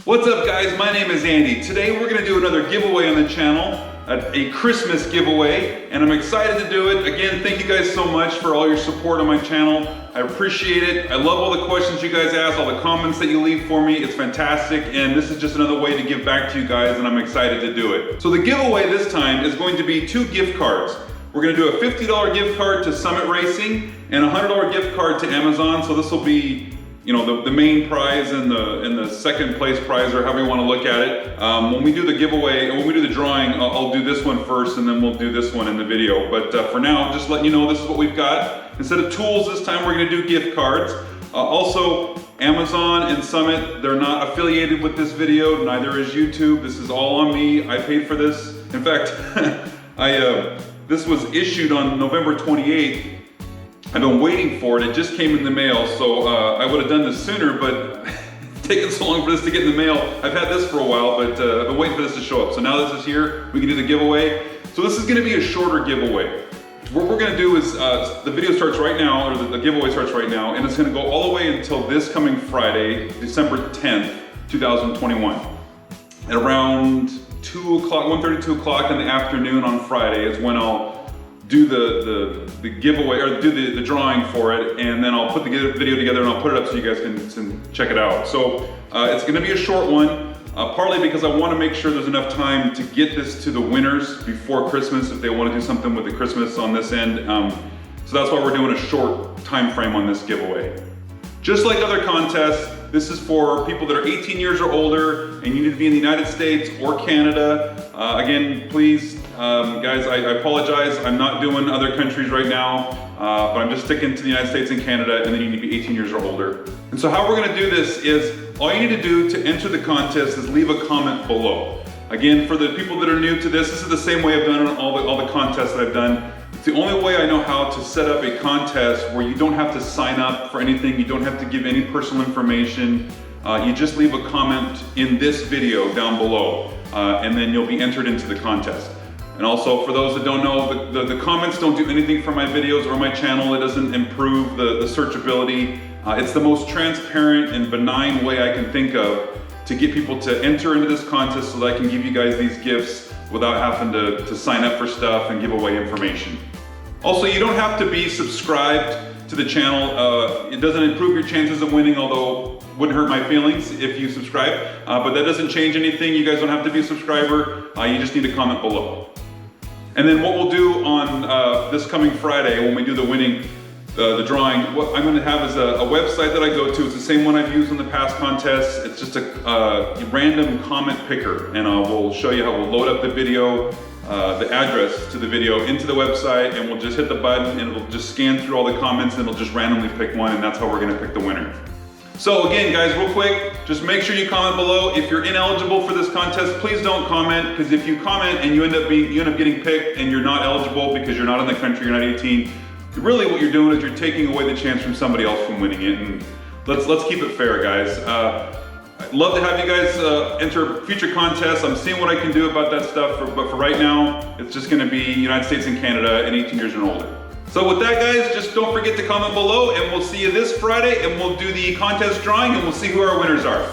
What's up guys, my name is Andy. Today we're going to do another giveaway on the channel, a Christmas giveaway, and I'm excited to do it. Again, thank you guys so much for all your support on my channel. I appreciate it. I love all the questions you guys ask, all the comments that you leave for me. It's fantastic, and this is just another way to give back to you guys, and I'm excited to do it. So the giveaway this time is going to be 2 gift cards. We're going to do a $50 gift card to Summit Racing and a $100 gift card to Amazon. So this will be, you know, the main prize and the second place prize, or however you want to look at it. When we do the giveaway, when we do the drawing, I'll do this one first and then we'll do this one in the video. But for now, just letting you know this is what we've got. Instead of tools this time, we're going to do gift cards. Also, Amazon and Summit, they're not affiliated with this video, neither is YouTube. This is all on me. I paid for this. In fact, this was issued on November 28th. I've been waiting for it. It just came in the mail, so I would have done this sooner, but it's taken so long for this to get in the mail. I've had this for a while, but I've been waiting for this to show up. So now this is here, we can do the giveaway. So this is gonna be a shorter giveaway. What we're gonna do is, the video starts right now, or the giveaway starts right now, and it's gonna go all the way until this coming Friday, December 10th, 2021. At around 2 o'clock, 1:30, 2 o'clock in the afternoon on Friday is when I'll do the giveaway, or do the drawing for it, and then I'll put the video together and I'll put it up so you guys can check it out. So it's gonna be a short one, partly because I wanna make sure there's enough time to get this to the winners before Christmas if they wanna do something with the Christmas on this end. So that's why we're doing a short time frame on this giveaway. Just like other contests, this is for people that are 18 years or older and you need to be in the United States or Canada. Again, please, guys, I apologize. I'm not doing other countries right now, but I'm just sticking to the United States and Canada, and then you need to be 18 years or older. And so how we're gonna do this is, all you need to do to enter the contest is leave a comment below. Again, for the people that are new to this is the same way I've done it on all the contests that I've done. It's the only way I know how to set up a contest where you don't have to sign up for anything, you don't have to give any personal information. You just leave a comment in this video down below, and then you'll be entered into the contest. And also, for those that don't know, the comments don't do anything for my videos or my channel. It doesn't improve the searchability. It's the most transparent and benign way I can think of to get people to enter into this contest so that I can give you guys these gifts without having to sign up for stuff and give away information. Also, you don't have to be subscribed to the channel. It doesn't improve your chances of winning, although wouldn't hurt my feelings if you subscribe. But that doesn't change anything. You guys don't have to be a subscriber. You just need to comment below. And then what we'll do on this coming Friday when we do the winning, the drawing, what I'm gonna have is a website that I go to. It's the same one I've used in the past contests. It's just a random comment picker, and we'll show you how we'll load up the video, the address to the video into the website, and we'll just hit the button and it'll just scan through all the comments and it'll just randomly pick one, and that's how we're gonna pick the winner. So again, guys, real quick, just make sure you comment below. If you're ineligible for this contest, please don't comment, because if you comment and you end up getting picked and you're not eligible because you're not in the country, you're not 18, really what you're doing is you're taking away the chance from somebody else from winning it. And let's keep it fair, guys. I'd love to have you guys enter future contests. I'm seeing what I can do about that stuff, but for right now, it's just gonna be United States and Canada and 18 years and older. So with that, guys, just don't forget to comment below, and we'll see you this Friday, and we'll do the contest drawing, and we'll see who our winners are.